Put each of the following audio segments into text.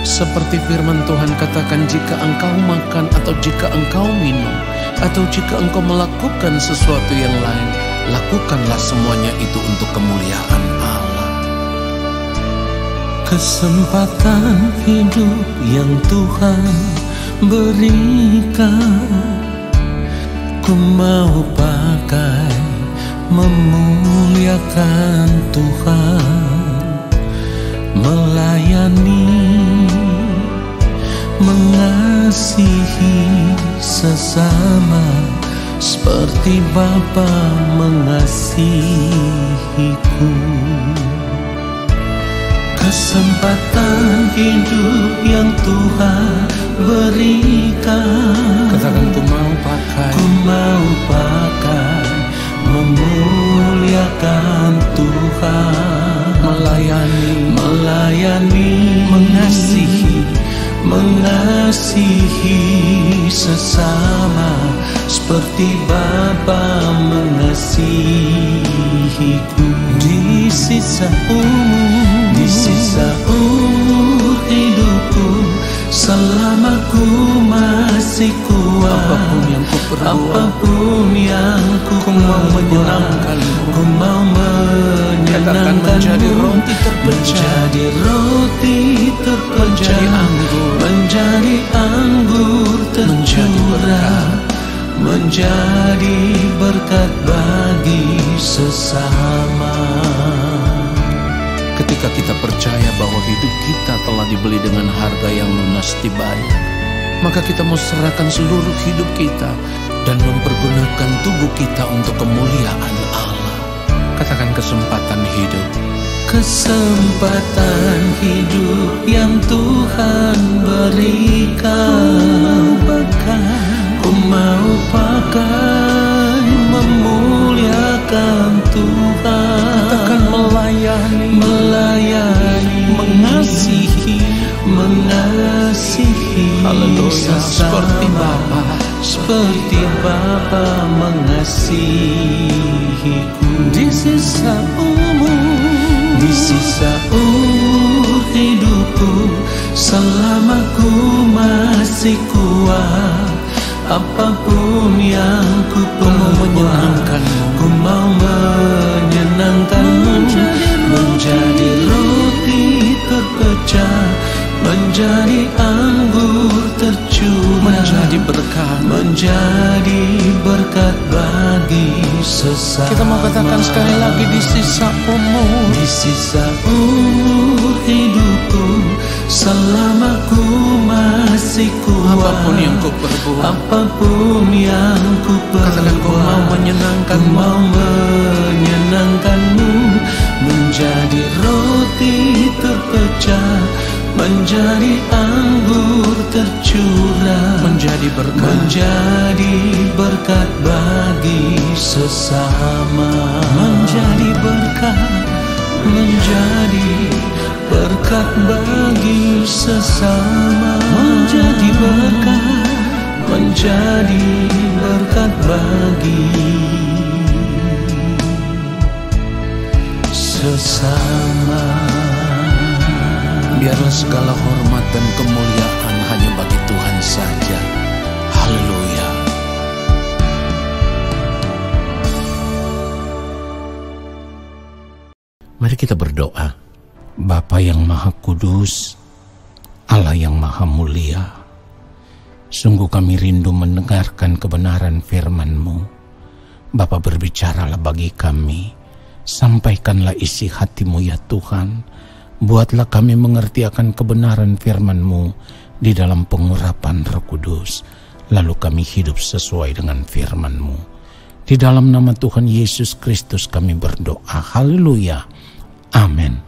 Seperti firman Tuhan katakan, jika engkau makan atau jika engkau minum atau jika engkau melakukan sesuatu yang lain, lakukanlah semuanya itu untuk kemuliaan Allah. Kesempatan hidup yang Tuhan berikan, ku mau pakai memuliakan Tuhan, melayani, mengasihi sesama seperti Bapa mengasihiku. Kesempatan hidup yang Tuhan berikan, Katakan, ku mau pakai, ku mau pakai memuliakan Tuhan, melayani, mengasihi sesama seperti Bapa mengasihiku. Di sisa umur hidupku, selama ku masih kuat, apapun yang ku mau menyenangkanmu, ku mau menyenangkanmu, menjadi roti terpecah, menjadi anggur tercurah, menjadi berkat bagi sesama. Ketika kita percaya bahwa hidup kita telah dibeli dengan harga yang lunas dibayar, maka kita mau serahkan seluruh hidup kita dan mempergunakan tubuh kita untuk kemuliaan Allah. Katakan, kesempatan hidup. Kesempatan hidup yang Tuhan berikan, ku mau pakai memuliakan Tuhan. Katakan, melayani, mengasihi Haleluya, seperti Bapa mengasihiku. Di sisa umur hidupku, selama ku masih kuat, apapun yang ku perbuat, ku mau menyenangkanmu, menjadi roti terpecah, menjadi anggur tercurah, menjadi berkat bagi sesama. Kita mau katakan sekali lagi, di sisa umur hidupku, selama ku masih kuat, apapun yang ku perbuat, katakan, ku mau menyenangkanmu, menjadi roti terpecah, menjadi anggur tercurah, menjadi berkat bagi sesama, menjadi berkat bagi sesama, menjadi berkat bagi sesama. Biarlah segala hormat dan kemuliaan hanya bagi Tuhan saja. Haleluya. Mari kita berdoa. Bapa yang Maha Kudus, Allah yang Maha Mulia, sungguh kami rindu mendengarkan kebenaran firman-Mu. Bapa, berbicaralah bagi kami, sampaikanlah isi hati-Mu ya Tuhan. Buatlah kami mengerti akan kebenaran firman-Mu di dalam pengurapan Roh Kudus. Lalu kami hidup sesuai dengan firman-Mu. Di dalam nama Tuhan Yesus Kristus kami berdoa. Haleluya. Amin.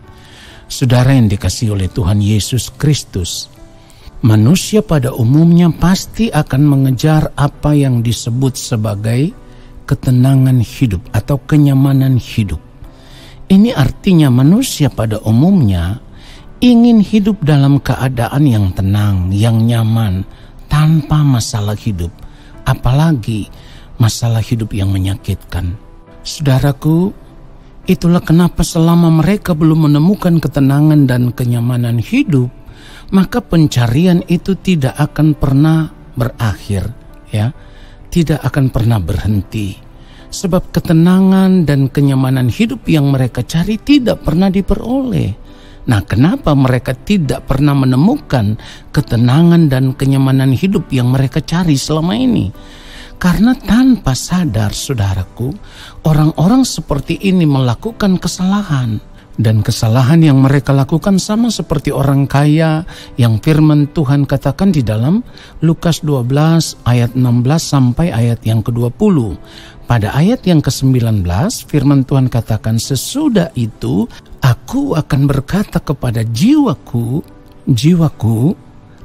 Saudara yang dikasihi oleh Tuhan Yesus Kristus, manusia pada umumnya pasti akan mengejar apa yang disebut sebagai ketenangan hidup atau kenyamanan hidup. Ini artinya manusia pada umumnya ingin hidup dalam keadaan yang tenang, yang nyaman, tanpa masalah hidup, apalagi masalah hidup yang menyakitkan. Saudaraku, itulah kenapa selama mereka belum menemukan ketenangan dan kenyamanan hidup, maka pencarian itu tidak akan pernah berakhir, ya. Tidak akan pernah berhenti. Sebab ketenangan dan kenyamanan hidup yang mereka cari tidak pernah diperoleh. Nah, kenapa mereka tidak pernah menemukan ketenangan dan kenyamanan hidup yang mereka cari selama ini? Karena tanpa sadar, saudaraku, orang-orang seperti ini melakukan kesalahan. Dan kesalahan yang mereka lakukan sama seperti orang kaya yang firman Tuhan katakan di dalam Lukas 12 ayat 16 sampai ayat yang ke-20. Pada ayat yang ke-19 firman Tuhan katakan, sesudah itu aku akan berkata kepada jiwaku, jiwaku,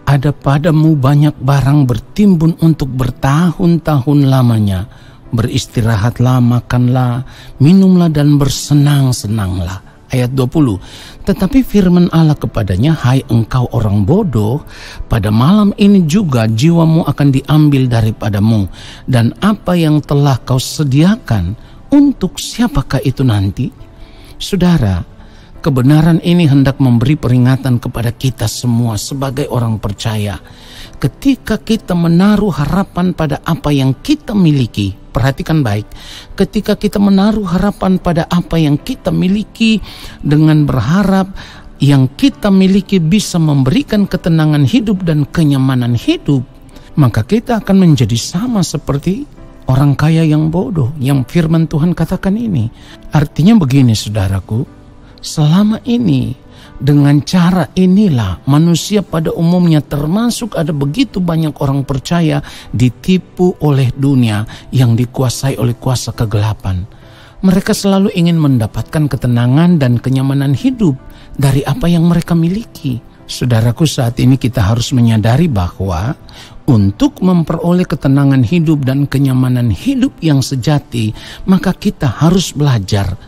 ada padamu banyak barang bertimbun untuk bertahun-tahun lamanya. Beristirahatlah, makanlah, minumlah dan bersenang-senanglah. Ayat 20, tetapi firman Allah kepadanya, hai engkau orang bodoh, pada malam ini juga jiwamu akan diambil daripadamu, dan apa yang telah kau sediakan, untuk siapakah itu nanti? Saudara, kebenaran ini hendak memberi peringatan kepada kita semua sebagai orang percaya. Ketika kita menaruh harapan pada apa yang kita miliki, perhatikan baik, ketika kita menaruh harapan pada apa yang kita miliki dengan berharap yang kita miliki bisa memberikan ketenangan hidup dan kenyamanan hidup, maka kita akan menjadi sama seperti orang kaya yang bodoh yang firman Tuhan katakan ini. Artinya begini, saudaraku, selama ini dengan cara inilah manusia pada umumnya, termasuk ada begitu banyak orang percaya, ditipu oleh dunia yang dikuasai oleh kuasa kegelapan. Mereka selalu ingin mendapatkan ketenangan dan kenyamanan hidup dari apa yang mereka miliki. Saudaraku, saat ini kita harus menyadari bahwa untuk memperoleh ketenangan hidup dan kenyamanan hidup yang sejati, maka kita harus belajar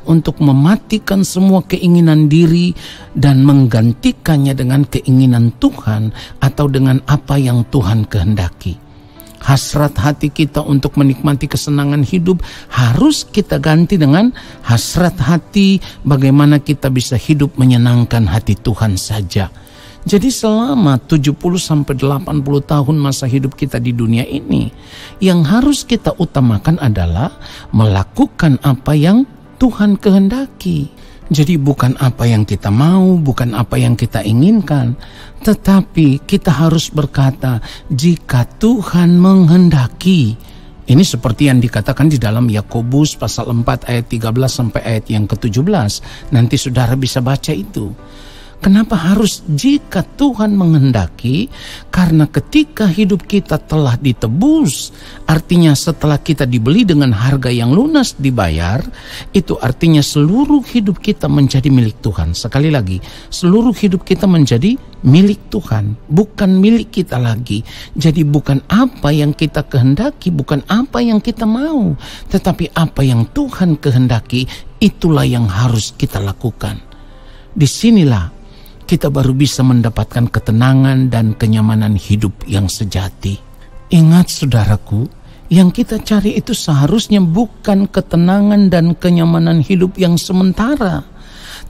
untuk mematikan semua keinginan diri dan menggantikannya dengan keinginan Tuhan atau dengan apa yang Tuhan kehendaki. Hasrat hati kita untuk menikmati kesenangan hidup harus kita ganti dengan hasrat hati bagaimana kita bisa hidup menyenangkan hati Tuhan saja. Jadi selama 70-80 tahun masa hidup kita di dunia ini, yang harus kita utamakan adalah melakukan apa yang Tuhan kehendaki. Jadi bukan apa yang kita mau, bukan apa yang kita inginkan, tetapi kita harus berkata, jika Tuhan menghendaki. Ini seperti yang dikatakan di dalam Yakobus pasal 4 ayat 13 sampai ayat yang ke-17. Nanti saudara bisa baca itu. Kenapa harus jika Tuhan menghendaki? Karena ketika hidup kita telah ditebus, artinya setelah kita dibeli dengan harga yang lunas dibayar, itu artinya seluruh hidup kita menjadi milik Tuhan. Sekali lagi, seluruh hidup kita menjadi milik Tuhan, bukan milik kita lagi. Jadi bukan apa yang kita kehendaki, bukan apa yang kita mau, tetapi apa yang Tuhan kehendaki, itulah yang harus kita lakukan. Disinilah kita baru bisa mendapatkan ketenangan dan kenyamanan hidup yang sejati. Ingat saudaraku, yang kita cari itu seharusnya bukan ketenangan dan kenyamanan hidup yang sementara,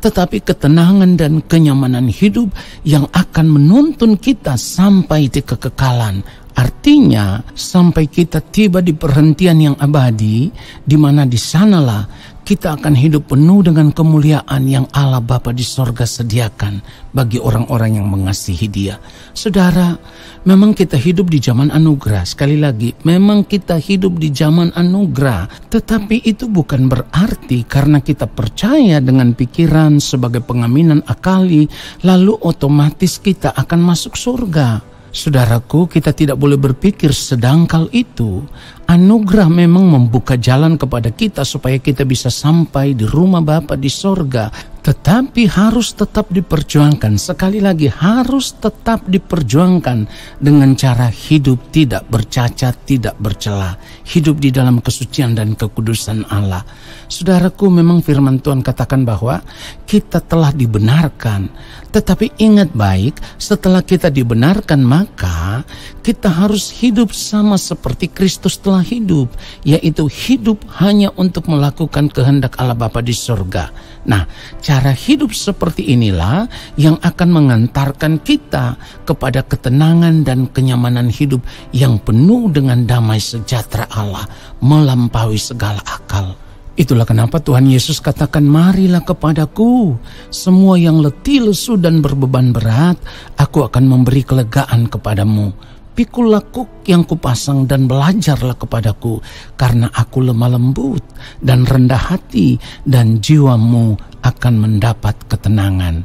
tetapi ketenangan dan kenyamanan hidup yang akan menuntun kita sampai di kekekalan. Artinya sampai kita tiba di perhentian yang abadi, di mana di sanalah kita akan hidup penuh dengan kemuliaan yang Allah Bapa di sorga sediakan bagi orang-orang yang mengasihi Dia. Saudara, memang kita hidup di zaman anugerah. Sekali lagi, memang kita hidup di zaman anugerah. Tetapi itu bukan berarti karena kita percaya dengan pikiran sebagai pengaminan akali, lalu otomatis kita akan masuk surga. Saudaraku, kita tidak boleh berpikir sedangkal itu. Anugerah memang membuka jalan kepada kita supaya kita bisa sampai di rumah Bapa di sorga. Tetapi harus tetap diperjuangkan. Sekali lagi, harus tetap diperjuangkan dengan cara hidup tidak bercacat, tidak bercela. Hidup di dalam kesucian dan kekudusan Allah. Saudaraku, memang firman Tuhan katakan bahwa kita telah dibenarkan. Tetapi ingat baik, setelah kita dibenarkan, maka kita harus hidup sama seperti Kristus telah inilah hidup, yaitu hidup hanya untuk melakukan kehendak Allah Bapa di surga. Nah, cara hidup seperti inilah yang akan mengantarkan kita kepada ketenangan dan kenyamanan hidup yang penuh dengan damai sejahtera Allah, melampaui segala akal. Itulah kenapa Tuhan Yesus katakan, marilah kepadaku semua yang letih, lesu dan berbeban berat, aku akan memberi kelegaan kepadamu. Pikulah kuk yang kupasang dan belajarlah kepadaku, karena aku lemah lembut dan rendah hati, dan jiwamu akan mendapat ketenangan.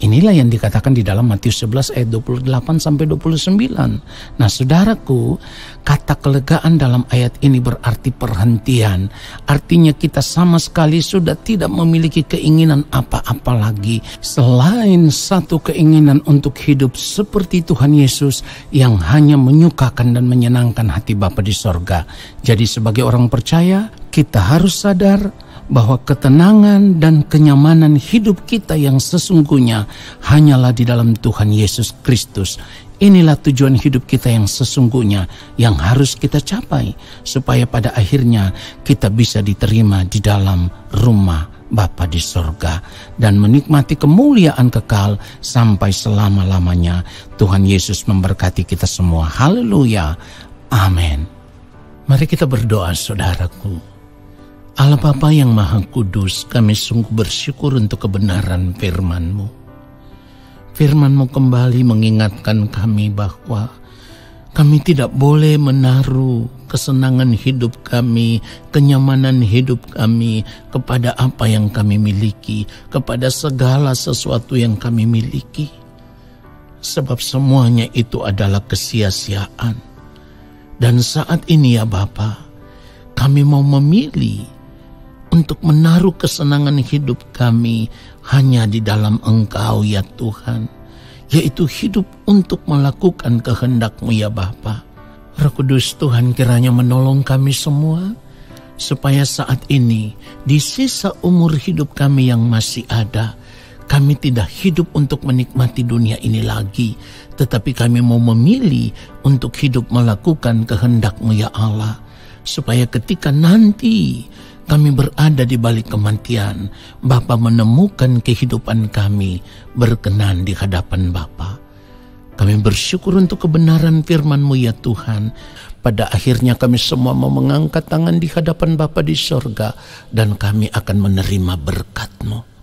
Inilah yang dikatakan di dalam Matius 11 ayat 28-29. Nah saudaraku, kata kelegaan dalam ayat ini berarti perhentian. Artinya kita sama sekali sudah tidak memiliki keinginan apa-apa lagi selain satu keinginan untuk hidup seperti Tuhan Yesus yang hanya menyukakan dan menyenangkan hati Bapa di sorga. Jadi sebagai orang percaya, kita harus sadar bahwa ketenangan dan kenyamanan hidup kita yang sesungguhnya hanyalah di dalam Tuhan Yesus Kristus. Inilah tujuan hidup kita yang sesungguhnya yang harus kita capai, supaya pada akhirnya kita bisa diterima di dalam rumah Bapa di sorga dan menikmati kemuliaan kekal sampai selama-lamanya. Tuhan Yesus memberkati kita semua. Haleluya. Amin. Mari kita berdoa, saudaraku. Allah Bapa yang Maha Kudus, kami sungguh bersyukur untuk kebenaran firman-Mu. Firman-Mu kembali mengingatkan kami bahwa kami tidak boleh menaruh kesenangan hidup kami, kenyamanan hidup kami kepada apa yang kami miliki, kepada segala sesuatu yang kami miliki. Sebab semuanya itu adalah kesia-siaan. Dan saat ini ya Bapa, kami mau memilih untuk menaruh kesenangan hidup kami hanya di dalam Engkau ya Tuhan, yaitu hidup untuk melakukan kehendak-Mu ya Bapa. Roh Kudus Tuhan kiranya menolong kami semua, supaya saat ini di sisa umur hidup kami yang masih ada, kami tidak hidup untuk menikmati dunia ini lagi, tetapi kami mau memilih untuk hidup melakukan kehendak-Mu ya Allah, supaya ketika nanti kami berada di balik kematian, Bapa menemukan kehidupan kami berkenan di hadapan Bapa. Kami bersyukur untuk kebenaran firman-Mu ya Tuhan. Pada akhirnya kami semua mau mengangkat tangan di hadapan Bapa di sorga, dan kami akan menerima berkat-Mu.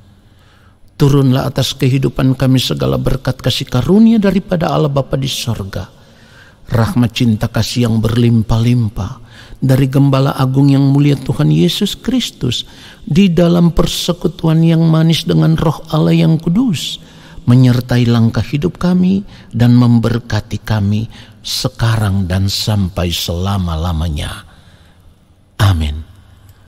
Turunlah atas kehidupan kami segala berkat kasih karunia daripada Allah Bapa di sorga. Rahmat cinta kasih yang berlimpah-limpah dari Gembala Agung yang mulia Tuhan Yesus Kristus, di dalam persekutuan yang manis dengan Roh Allah yang kudus, menyertai langkah hidup kami dan memberkati kami sekarang dan sampai selama-lamanya.